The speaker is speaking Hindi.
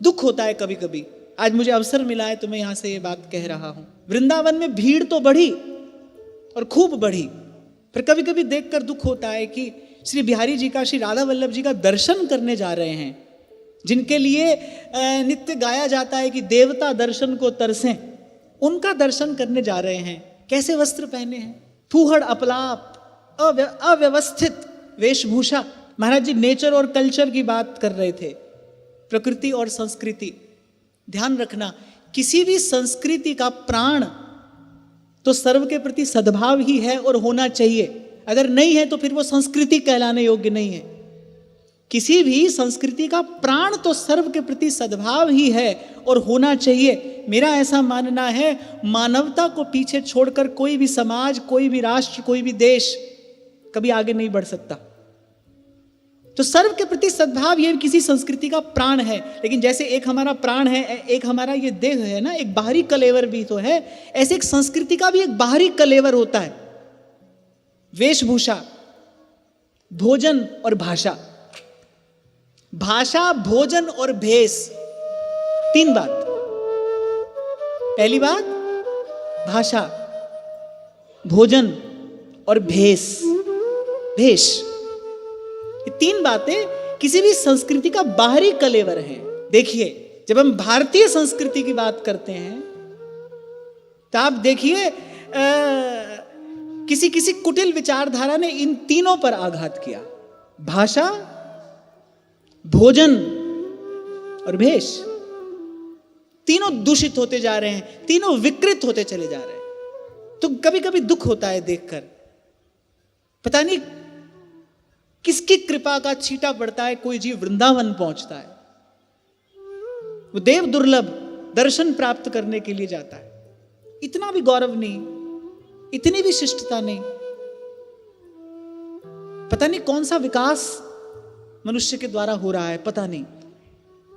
दुख होता है कभी कभी। आज मुझे अवसर मिला है तो मैं यहां से ये बात कह रहा हूं। वृंदावन में भीड़ तो बढ़ी और खूब बढ़ी, फिर कभी कभी देखकर दुख होता है कि श्री बिहारी जी का, श्री राधा वल्लभ जी का दर्शन करने जा रहे हैं, जिनके लिए नित्य गाया जाता है कि देवता दर्शन को तरसें, उनका दर्शन करने जा रहे हैं। कैसे वस्त्र पहने हैं, फूहड़ अपलाप, अव्यवस्थित वेशभूषा। महाराज जी नेचर और कल्चर की बात कर रहे थे, प्रकृति और संस्कृति। ध्यान रखना, किसी भी संस्कृति का प्राण तो सर्व के प्रति सद्भाव ही है और होना चाहिए। अगर नहीं है तो फिर वो संस्कृति कहलाने योग्य नहीं है। किसी भी संस्कृति का प्राण तो सर्व के प्रति सद्भाव ही है और होना चाहिए। मेरा ऐसा मानना है, मानवता को पीछे छोड़कर कोई भी समाज, कोई भी राष्ट्र, कोई भी देश कभी आगे नहीं बढ़ सकता। तो सर्व के प्रति सद्भाव ये किसी संस्कृति का प्राण है। लेकिन जैसे एक हमारा प्राण है, एक हमारा ये देह है ना, एक बाहरी कलेवर भी तो है, ऐसे एक संस्कृति का भी एक बाहरी कलेवर होता है। वेशभूषा, भोजन और भाषा। भाषा, भोजन और भेष, तीन बात। पहली बात भाषा, भोजन और भेष। भेष, ये तीन बातें किसी भी संस्कृति का बाहरी कलेवर है। देखिए, जब हम भारतीय संस्कृति की बात करते हैं तो आप देखिए किसी किसी कुटिल विचारधारा ने इन तीनों पर आघात किया। भाषा, भोजन और भेष, तीनों दूषित होते जा रहे हैं, तीनों विकृत होते चले जा रहे हैं। तो कभी कभी दुख होता है देखकर, पता नहीं किसकी कृपा का छींटा पड़ता है, कोई जीव वृंदावन पहुंचता है, वो देव दुर्लभ दर्शन प्राप्त करने के लिए जाता है। इतना भी गौरव नहीं, इतनी भी शिष्टता नहीं, पता नहीं कौन सा विकास मनुष्य के द्वारा हो रहा है, पता नहीं।